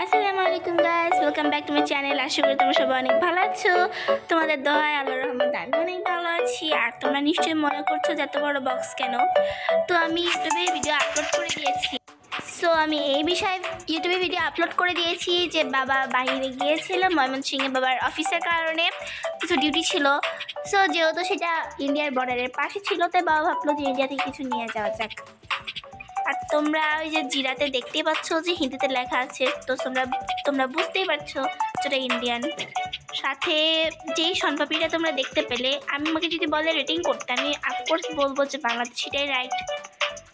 আসসালামু আলাইকুম guys, welcome back to my channel. আশা করি তোমরা সবাই অনেক ভালো আছো। তোমাদের দোয়ায় আল্লাহর রহমতে আমি অনেক ভালো আছি। আর তোমরা নিশ্চয়ই মনে করছো যে এত বড় বক্স কেন। তো আমি ইউটিউবে ভিডিও আপলোড করে দিয়েছি। আমি এই বিষয়ে ইউটিউবে ভিডিও আপলোড করে দিয়েছি যে বাবা বাইরে গিয়েছিল ময়মনসিংহে, বাবার অফিসের কারণে কিছু ডিউটি ছিল। যেহেতু সেটা ইন্ডিয়ার বর্ডারের পাশে ছিল, তাই বাবা ভাবলো যে ইন্ডিয়া থেকে কিছু নিয়ে যাওয়া যাক। আর তোমরা ওই যে জিরাতে দেখতেই পাচ্ছ যে হিন্দিতে লেখা আছে, তো তোমরা বুঝতেই পারছো যেটা ইন্ডিয়ান। সাথে যেই শনপাপড়িটা তোমরা দেখতে পেলে, আমাকে যদি বলে রেটিং করতে, আমি অফকোর্স বলবো যে বাংলাদেশিটাই রাইট,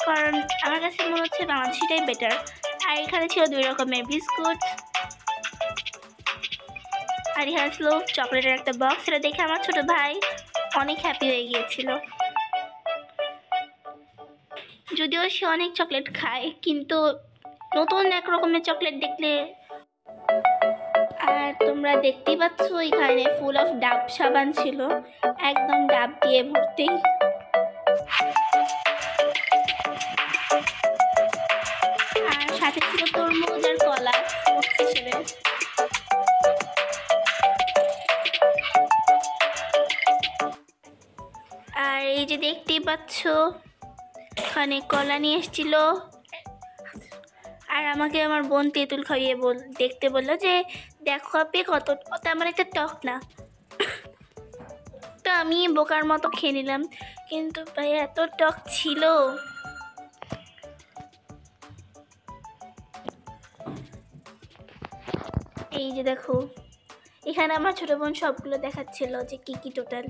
কারণ আমার কাছে মনে হচ্ছে বাংলাদেশিটাই বেটার। আর এখানে ছিল 2 রকমের বিস্কুট, আর এখানে ছিল চকলেটের একটা বক্স। সেটা দেখে আমার ছোট ভাই অনেক হ্যাপি হয়ে গিয়েছিল। যদিও সে অনেক চকলেট খায়, কিন্তু নতুন এক রকমের চকলেট দেখলে। আর তোমরা দেখতেই পাচ্ছ এখানে ফুল অফ ডাব সাবান ছিল, একদম ডাব দিয়ে ভর্তি। আর সাথে ছিল তরমুজ আর কলা ফ্রুটস হিসেবে। আর এই যে দেখতেই পাচ্ছ এখানে কলা নিয়ে এসেছিল। আর আমাকে আমার বোন তেঁতুল খাইয়ে দেখতে বললো যে দেখো আপনি কত, তেমন একটা টক না। তো আমি বোকার মতো খেয়ে নিলাম, কিন্তু ভাই এত টক ছিল। এই যে দেখো এখানে আমার ছোট বোন সবগুলো দেখাচ্ছিল যে কি কি টোটাল।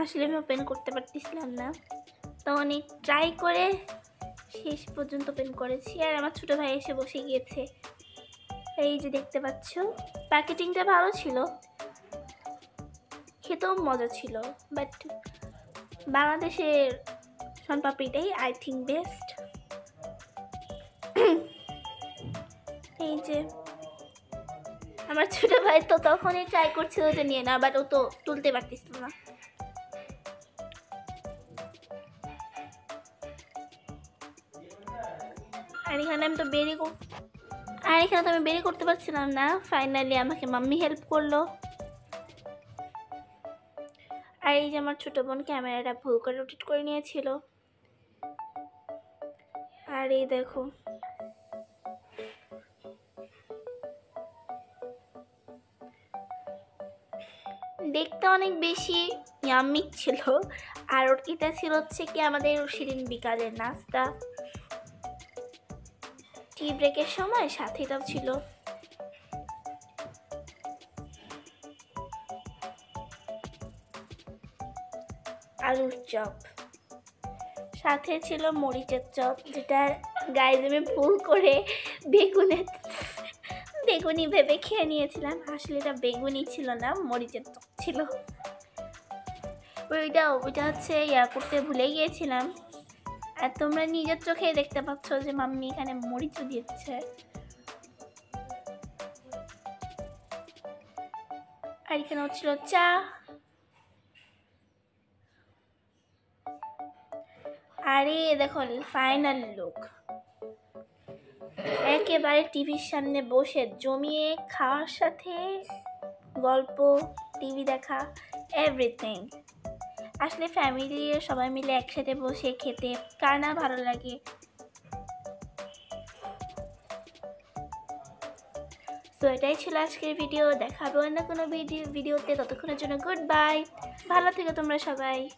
আসলে আমি ওপেন করতে পারতেছিলাম না, তো অনেক ট্রাই করে শেষ পর্যন্ত ওপেন করেছি। আর আমার ছোট ভাই এসে বসে গিয়েছে। এই যে দেখতে পাচ্ছ প্যাকেটিংটা ভালো ছিল, খেতেও মজা ছিল, বাট বাংলাদেশের শনপাপড়িটাই আই থিঙ্ক বেস্ট। এই যে আমার ছোট ভাই তো তখনই ট্রাই করছিল যে নিয়ে না, বাট ও তো তুলতে পারতেছিল না। আর এখানে আমি বেরি করতে পারছিলাম না। ফাইনালি আমাকে মাম্মি হেল্প করলো। আর এই যে আমার ছোট বোন ক্যামেরাটা ভুল করে রোটেট করে নিয়েছিল। আর এই দেখো দেখতে অনেক বেশি ইয়াম্মি ছিল। আর এটা ছিল হচ্ছে কি আমাদের সেদিন বিকালের নাস্তা, টি ব্রেকের সময়। সাথে এটাও ছিল আলুর চপ, সাথে ছিল মরিচের চপ, যেটা গাইজ আমি ভুল করে বেগুনি ভেবে খেয়ে নিয়েছিলাম। আসলে এটা বেগুনি ছিল না, মরিচের চপ ছিল। ওইটা হচ্ছে করতে ভুলে গিয়েছিলাম। আর তোমরা নিজের চোখেই দেখতে পাচ্ছ যে মাম্মি এখানে মরিচও দিচ্ছে। আর এখানে হচ্ছিল চা। আরে দেখো ফাইনাল লুক। একেবারে টিভির সামনে বসে জমিয়ে খাওয়ার সাথে গল্প, টিভি দেখা, এভরিথিং। আসলে ফ্যামিলি সবাই মিলে একসাথে বসে খেতে কার না ভালো লাগে। তো এটাই ছিল আজকের ভিডিও। দেখা হবে অন্য কোনো ভিডিওতে। ততক্ষণের জন্য গুড বাই। ভালো থেকো তোমরা সবাই।